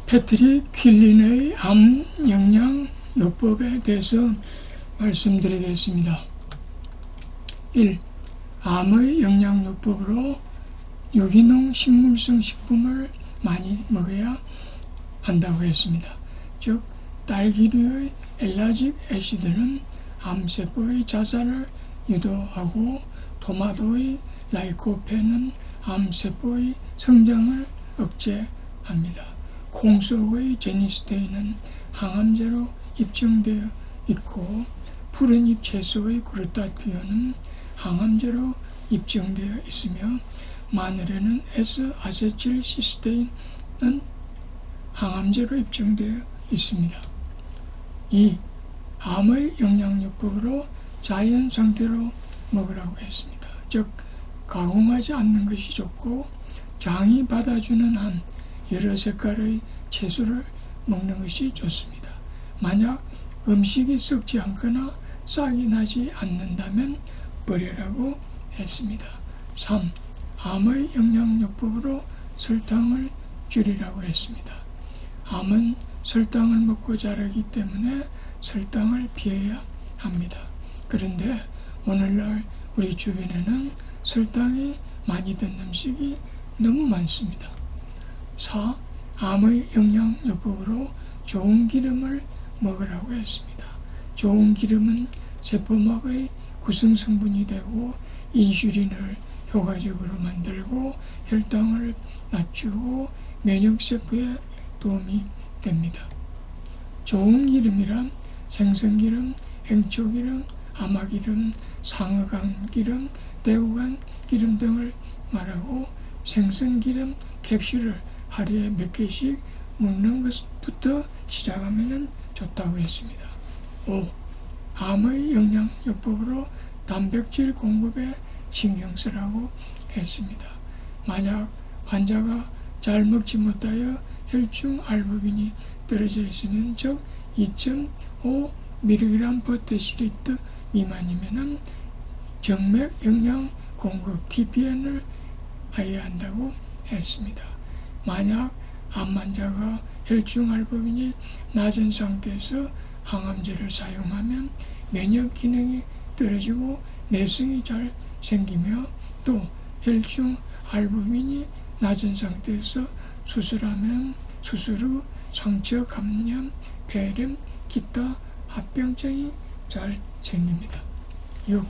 패트릭 퀼린의 암 영양 요법에 대해서 말씀드리겠습니다. 1. 암의 영양 요법으로 유기농 식물성 식품을 많이 먹어야 한다고 했습니다. 즉 딸기류의 엘라직 애시드는 암세포의 자살을 유도하고 토마토의 라이코펜은 암세포의 성장을 억제합니다. 콩속의 제니스테인은 항암제로 입증되어 있고 푸른 잎 채소의 그루타티온은 항암제로 입증되어 있으며 마늘에는 S아세틸시스테인은 항암제로 입증되어 있습니다. 2. 암의 영양요법으로 자연 상태로 먹으라고 했습니다. 즉 가공하지 않는 것이 좋고 장이 받아주는 한 여러 색깔의 채소를 먹는 것이 좋습니다. 만약 음식이 썩지 않거나 싹이 나지 않는다면 버리라고 했습니다. 3. 암의 영양요법으로 설탕을 줄이라고 했습니다. 암은 설탕을 먹고 자라기 때문에 설탕을 피해야 합니다. 그런데 오늘날 우리 주변에는 설탕이 많이 든 음식이 너무 많습니다. 4. 암의 영양요법으로 좋은 기름을 먹으라고 했습니다. 좋은 기름은 세포막의 구성성분이 되고 인슐린을 효과적으로 만들고 혈당을 낮추고 면역세포에 도움이 됩니다. 좋은 기름이란 생선기름, 행초기름, 아마기름, 상어간기름, 대구간기름 등을 말하고 생선기름 캡슐을 하루에 몇 개씩 먹는 것부터 시작하면 좋다고 했습니다. 5. 암의 영양요법으로 단백질 공급에 신경 쓰라고 했습니다. 만약 환자가 잘 먹지 못하여 혈중 알부민이 떨어져 있으면 즉 2.5mg/dl 미만이면 정맥 영양 공급 TPN을 해야 한다고 했습니다. 만약 암 환자가 혈중 알부민이 낮은 상태에서 항암제를 사용하면 면역 기능이 떨어지고 내성이 잘 생기며 또 혈중 알부민이 낮은 상태에서 수술하면 수술 후 상처 감염, 폐렴, 기타 합병증이 잘 생깁니다. 6.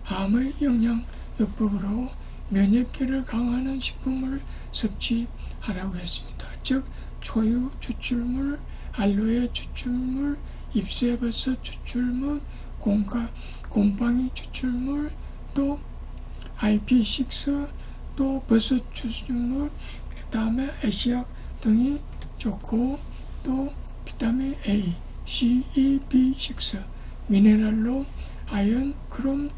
암의 영양요법으로 면역기를 강화하는 식품을 섭취하라고 했습니다. 즉 초유 추출물, 알로에 추출물, 잎새버섯 추출물, 곰팡이 추출물, 또 IP6, 또 버섯 추출물, 그 다음에 애시약 등이 좋고 또 비타민 A, C, E, B6, 미네랄로 아연, 크롬,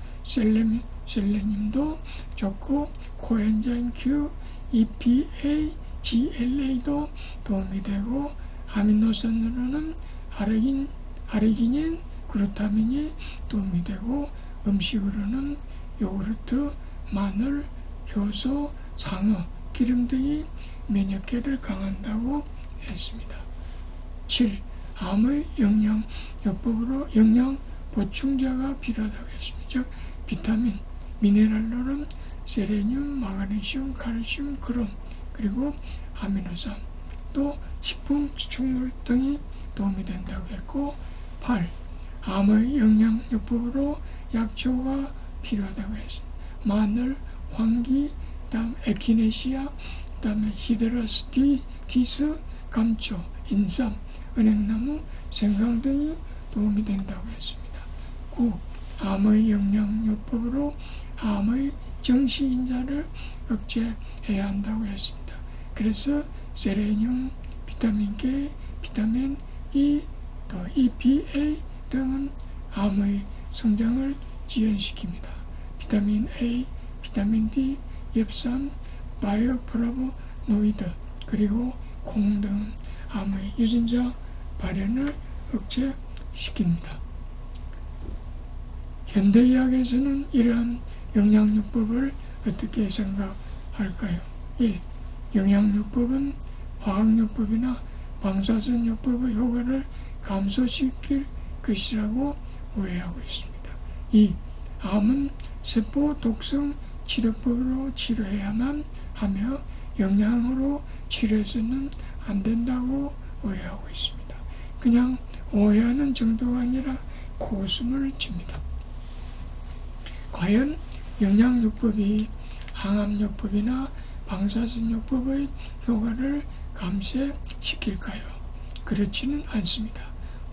셀레늄도 좋고 코엔자임 Q, EPA, GLA도 도움이 되고 아미노산으로는 아르기닌, 글루타민이 도움이 되고 음식으로는 요구르트, 마늘, 효소, 상어, 기름 등이 면역계를 강한다고 했습니다. 7. 암의 영양요법으로 영양 보충제가 필요하다고 했습니다. 즉 비타민, 미네랄로는 세레늄, 마그네슘, 칼슘, 크롬, 그리고 아미노산, 또 식품 추출물 등이 도움이 된다고 했고 8. 암의 영양요법으로 약초가 필요하다고 했습니다. 마늘, 황기, 다음 에키네시아, 다음에 히드라스티스, 감초, 인삼, 은행나무, 생강 등이 도움이 된다고 했습니다. 9. 암의 영양요법으로 암의 정신인자를 억제해야 한다고 했습니다. 그래서 세레늄, 비타민 K, 비타민 E, 또 EPA 등은 암의 성장을 지연시킵니다. 비타민 A, 비타민 D, 엽산, 바이오플라보노이드, 그리고 콩 등은 암의 유전자 발현을 억제시킵니다. 현대의학에서는 이러한 영양요법을 어떻게 생각할까요? 1. 영양요법은 화학요법이나 방사선요법의 효과를 감소시킬 것이라고 오해하고 있습니다. 2. 암은 세포 독성 치료법으로 치료해야만 하며 영양으로 치료해서는 안 된다고 오해하고 있습니다. 그냥 오해하는 정도가 아니라 코웃음을 칩니다. 과연 영양요법이 항암요법이나 방사선요법의 효과를 감쇄시킬까요? 그렇지는 않습니다.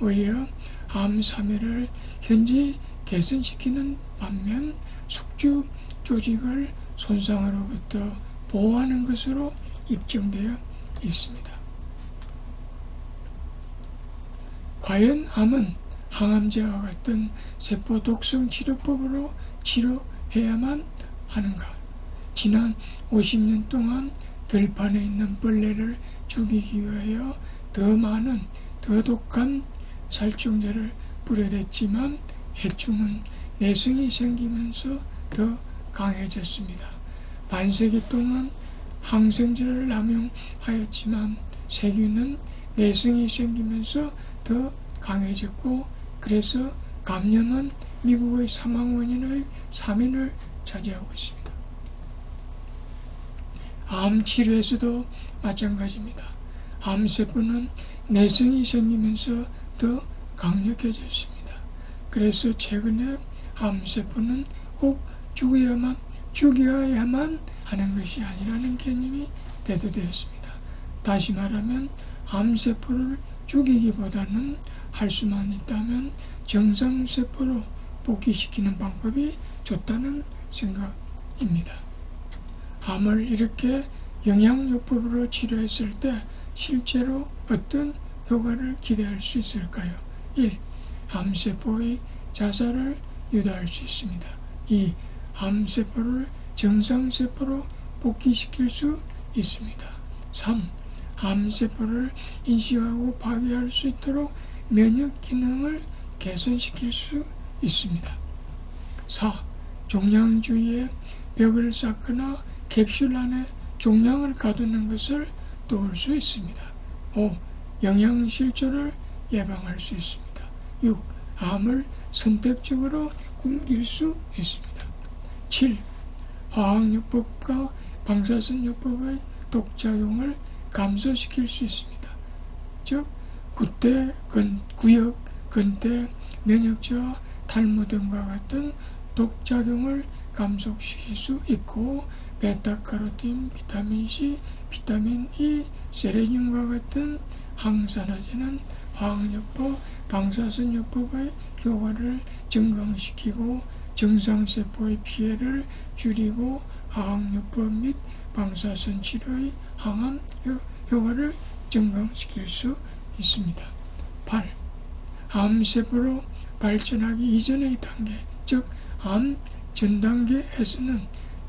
오히려 암 사멸을 현재 개선시키는 반면 숙주 조직을 손상으로부터 보호하는 것으로 입증되어 있습니다. 과연 암은 항암제와 같은 세포 독성 치료법으로 치료해야만 하는가? 지난 50년 동안 들판에 있는 벌레를 죽이기 위하여 더 많은 더 독한 살충제를 뿌려댔지만 해충은 내성이 생기면서 더 강해졌습니다. 반세기 동안 항생제를 남용하였지만 세균은 내성이 생기면서 더 강해졌고 그래서 감염은 미국의 사망 원인의 3위를 차지하고 있습니다. 암 치료에서도 마찬가지입니다. 암세포는 내성이 생기면서 더 강력해졌습니다. 그래서 최근에 암세포는 꼭 죽여야만 하는 것이 아니라는 개념이 대두되었습니다. 다시 말하면 암세포를 죽이기보다는 할 수만 있다면 정상세포로 복귀시키는 방법이 좋다는 생각입니다. 암을 이렇게 영양요법으로 치료했을 때 실제로 어떤 효과를 기대할 수 있을까요? 1. 암세포의 자살을 유도할 수 있습니다. 2. 암세포를 정상세포로 복귀시킬 수 있습니다. 3. 암세포를 인식하고 파괴할 수 있도록 면역 기능을 개선시킬 수 있습니다. 4. 종양 주위에 벽을 쌓거나 캡슐 안에 종양을 가두는 것을 도울 수 있습니다. 5. 영양실조를 예방할 수 있습니다. 6. 암을 선택적으로 굶길 수 있습니다. 7. 화학요법과 방사선요법의 독작용을 감소시킬 수 있습니다. 즉 구역, 근대, 면역저하, 탈모 등과 같은 독작용을 감소시킬 수 있고 베타카로틴, 비타민C, 비타민 E, 세레늄과 같은 항산화제는 화학요법, 방사선요법의 효과를 증강시키고 정상세포의 피해를 줄이고 화학요법 및 방사선 치료의 항암 효과를 증강시킬 수 있습니다. 8. 암세포로 발전하기 이전의 단계, 즉 암 전 단계에서는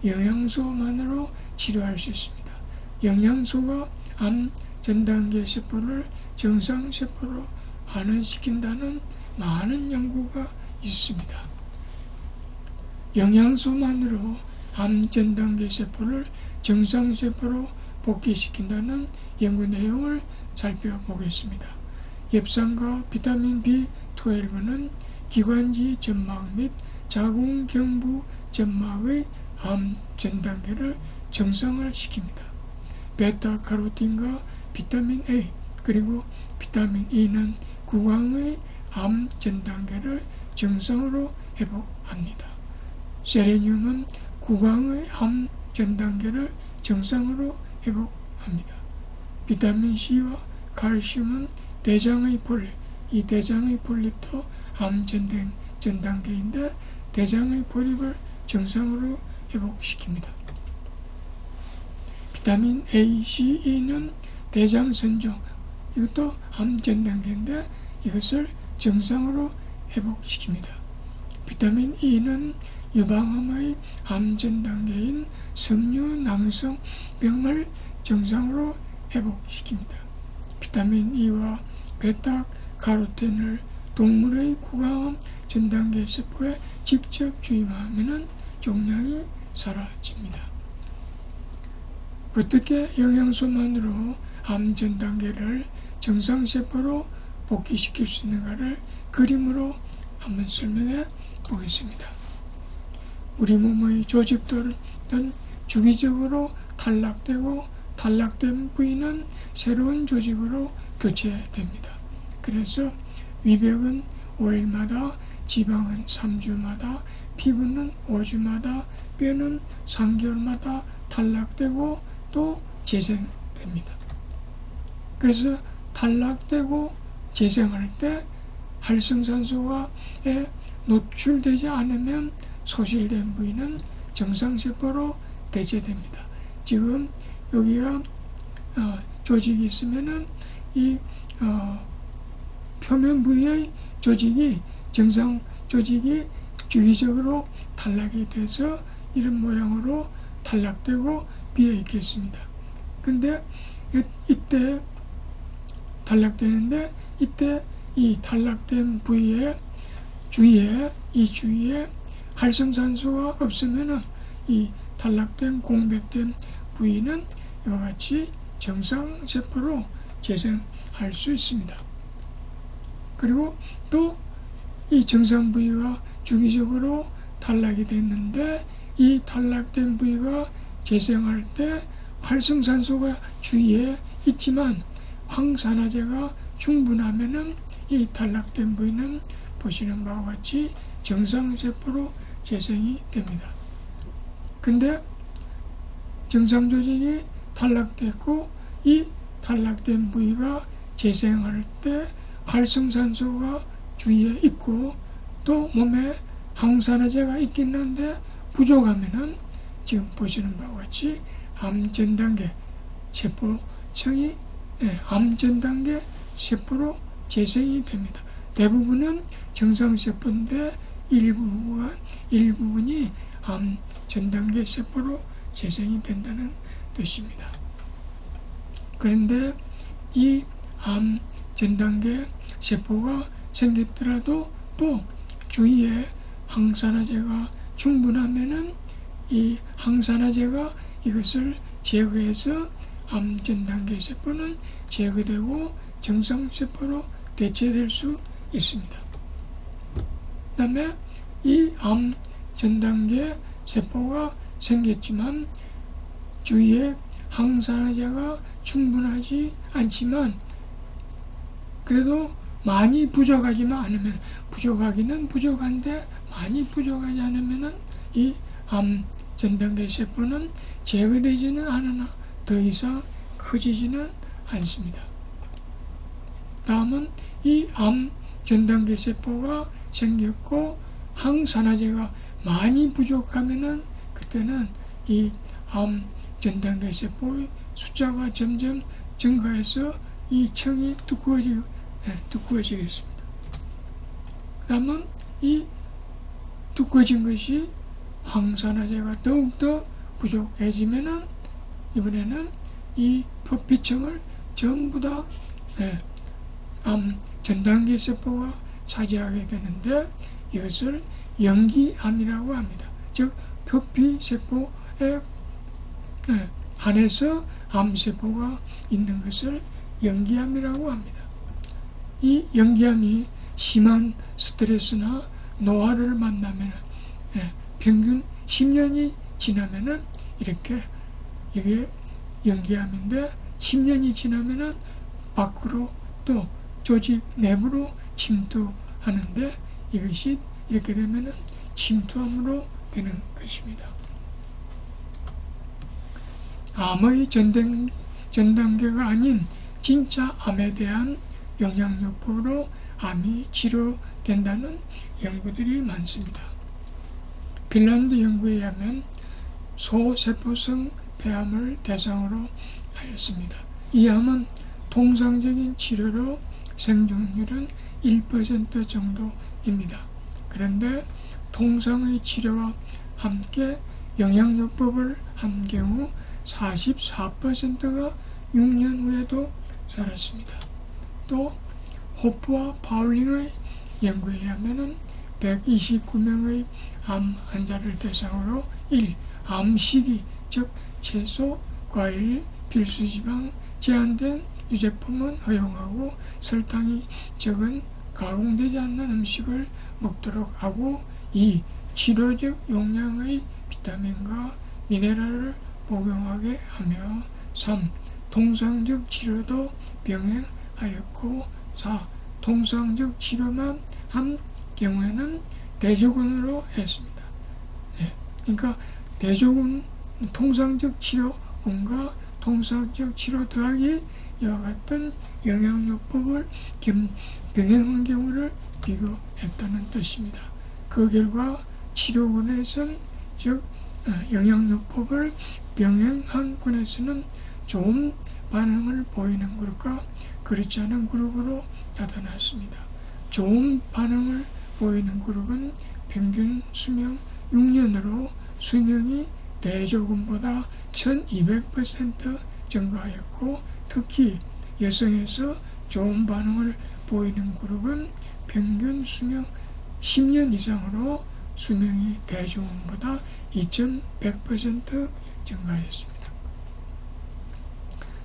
영양소만으로 치료할 수 있습니다. 영양소가 암 전 단계 세포를 정상세포로 환원시킨다는 많은 연구가 있습니다. 영양소만으로 암 전 단계 세포를 정상세포로 복귀시킨다는 연구 내용을 살펴보겠습니다. 엽산과 비타민 B12는 기관지 점막 및 자궁경부 점막의 암 전 단계를 정상을 시킵니다. 베타카로틴과 비타민 A 그리고 비타민 E는 구강의 암 전 단계를 정상으로 회복합니다. 세레늄은 구강의 암 전 단계를 정상으로 회복합니다. 비타민 C와 칼슘은 대장의 볼립, 이 대장의 볼립도 암 전 단계인데 대장의 볼립을 정상으로 회복시킵니다. 비타민 A, C, E는 대장선종, 이것도 암 전 단계인데 이것을 정상으로 회복시킵니다. 비타민 E는 유방암의 암 전 단계인 섬유낭성병을 정상으로 회복시킵니다. 비타민 E와 베타카로틴을 동물의 구강암 전 단계 세포에 직접 주입하면 종양이 사라집니다. 어떻게 영양소만으로 암 전 단계를 정상세포로 복귀시킬 수 있는가를 그림으로 한번 설명해 보겠습니다. 우리 몸의 조직들은 주기적으로 탈락되고 탈락된 부위는 새로운 조직으로 교체됩니다. 그래서 위벽은 5일마다, 지방은 3주마다, 피부는 5주마다, 뼈는 3개월마다 탈락되고 또 재생됩니다. 그래서 탈락되고 재생할 때 활성산소가 노출되지 않으면 소실된 부위는 정상세포로 대체됩니다. 지금 여기가 조직이 있으면은 이 표면 부위의 조직이 정상 조직이 주기적으로 탈락이 돼서 이런 모양으로 탈락되고 비어 있겠습니다. 근데 이때 탈락되는데 이때 이 탈락된 부위에 주위에 활성산소가 없으면은 이 탈락된 공백된 부위는 이와 같이 정상세포로 재생할 수 있습니다. 그리고 또 이 정상 부위가 주기적으로 탈락이 됐는데 이 탈락된 부위가 재생할 때 활성산소가 주위에 있지만 황산화제가 충분하면은 이 탈락된 부위는 보시는 바와 같이 정상세포로 재생이 됩니다. 근데 정상조직이 탈락됐고 이 탈락된 부위가 재생할 때 활성산소가 주위에 있고 또 몸에 항산화제가 있긴 한데 부족하면은 지금 보시는 바와 같이 암전단계 세포층이 암전단계 세포로 재생이 됩니다. 대부분은 정상세포인데 일부분이 암전단계 세포로 재생이 된다는 뜻입니다. 그런데 이 암전단계 세포가 생겼더라도 또 주위에 항산화제가 충분하면은 이 항산화제가 이것을 제거해서 암전단계 세포는 제거되고 정상세포로 대체될 수 있습니다. 그 다음에 이 암전단계 세포가 생겼지만 주위에 항산화제가 충분하지 않지만 그래도 많이 부족하지만 않으면 부족하기는 부족한데 많이 부족하지 않으면은 이 암전단계 세포는 제거되지는 않으나 더 이상 커지지는 않습니다. 다음은 이 암전단계 세포가 생겼고 항산화제가 많이 부족하면은 그때는 이 암전단계 세포의 숫자가 점점 증가해서 이 층이 두꺼워지겠습니다. 그 다음은 이 두꺼워진 것이 항산화제가 더욱더 부족해지면은 이번에는 이 표피층을 전부 다 암전단계 세포가 차지하게 되는데 이것을 연기암이라고 합니다. 즉 표피세포에 한해서 암세포가 있는 것을 연기암이라고 합니다. 이 연기암이 심한 스트레스나 노화를 만나면 평균 10년이 지나면은 이렇게 이게 연기암인데 10년이 지나면은 밖으로 또 조직 내부로 침투하는데 이것이 이렇게 되면은 침투암으로 되는 것입니다. 암의 전단계가 아닌 진짜 암에 대한 영향요법으로 암이 치료된다는 연구들이 많습니다. 핀란드 연구에 의하면 소세포성 폐암을 대상으로 하였습니다. 이 암은 통상적인 치료로 생존율은 1% 정도입니다. 그런데 통상의 치료와 함께 영양요법을 한 경우 44%가 6년 후에도 살았습니다. 또 호프와 파울링의 연구에 의하면 129명의 암 환자를 대상으로 1. 암식이 즉 채소, 과일, 필수지방, 제한된 유제품은 허용하고 설탕이 적은 가공되지 않는 음식을 먹도록 하고 2. 치료적 용량의 비타민과 미네랄을 복용하게 하며 3. 통상적 치료도 병행하였고 4. 통상적 치료만 한 경우에는 대조군으로 했습니다. 네. 그러니까 대조군 통상적 치료군과 통상적 치료 더하기 이와 같은 영양요법을 병행한 경우를 비교했다는 뜻입니다. 그 결과 치료군에서는 즉 영양요법을 병행한 군에서는 좋은 반응을 보이는 그룹과 그렇지 않은 그룹으로 나타났습니다. 좋은 반응을 보이는 그룹은 평균 수명 6년으로 수명이 대조군보다 1200% 증가하였고 특히 여성에서 좋은 반응을 보이는 그룹은 평균 수명 10년 이상으로 수명이 대조군보다 2100% 증가하였습니다.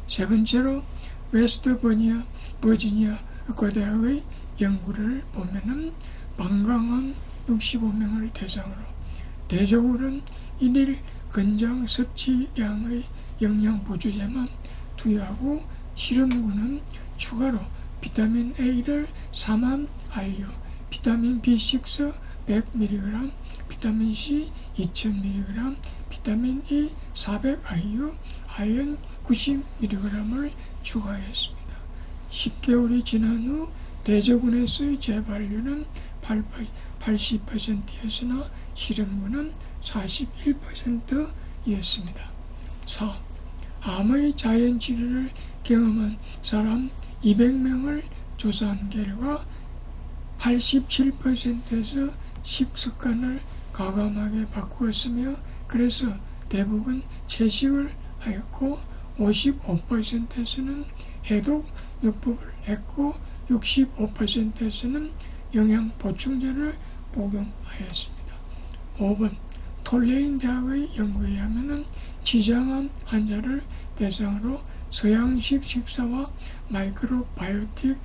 세 번째로 웨스트 버지니아 의과대학의 연구를 보면은 방광암 65명을 대상으로 대조군은 1일 권장 섭취량의 영양 보조제만 투여하고 실험군은 추가로 비타민 A를 4만 IU, 비타민 B6 100mg, 비타민 C 2000mg, 비타민 E 400 IU, 아연 90mg을 추가했습니다. 10개월이 지난 후 대조군에서의 재발률은 80%였으나 실험군은 41%였습니다. 4. 암의 자연치료를 경험한 사람 200명을 조사한 결과 87%에서 식습관을 과감하게 바꾸었으며 그래서 대부분 채식을 하였고 55%에서는 해독요법을 했고 65%에서는 영양보충제를 복용하였습니다. 5번 톨레인 대학의 연구에 의하면 지장암 환자를 대상으로 서양식 식사와 마이크로바이오틱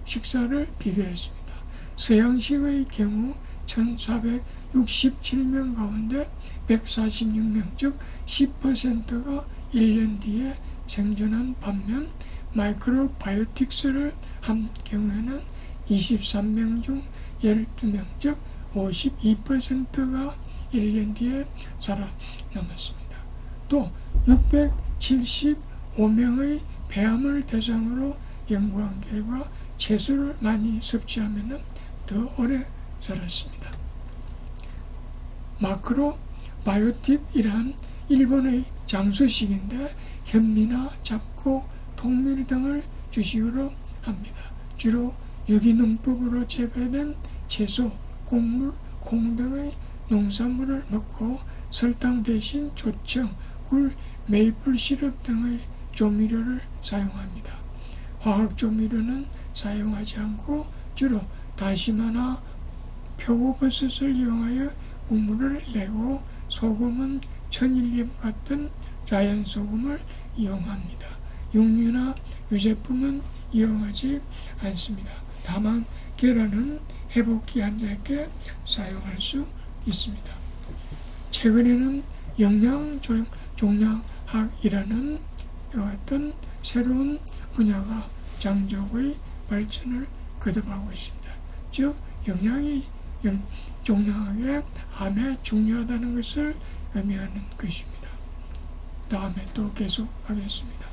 식사를 비교했습니다. 서양식의 경우 1467명 가운데 146명 즉 10%가 1년 뒤에 생존한 반면 마이크로바이오틱스를 한 경우에는 23명 중 12명 즉 52%가 1년 뒤에 살아남았습니다. 또 675명의 폐암을 대상으로 연구한 결과 채소를 많이 섭취하면 더 오래 살았습니다. 마크로바이오틱이란 일본의 장수식인데 현미나 잡곡, 통밀 등을 주식으로 합니다. 주로 유기농법으로 재배된 채소, 곡물, 콩 등의 농산물을 넣고 설탕 대신 조청, 꿀, 메이플 시럽 등의 조미료를 사용합니다. 화학 조미료는 사용하지 않고 주로 다시마나 표고버섯을 이용하여 국물을 내고 소금은 천일염 같은 자연소금을 이용합니다. 육류나 유제품은 이용하지 않습니다. 다만 계란은 회복기 환자에게 사용할 수 있습니다. 최근에는 영양종양학이라는 어떤 새로운 분야가 장족의 발전을 거듭하고 있습니다. 즉 종양학의 암에 중요하다는 것을 의미하는 것입니다. 다음에 또 계속하겠습니다.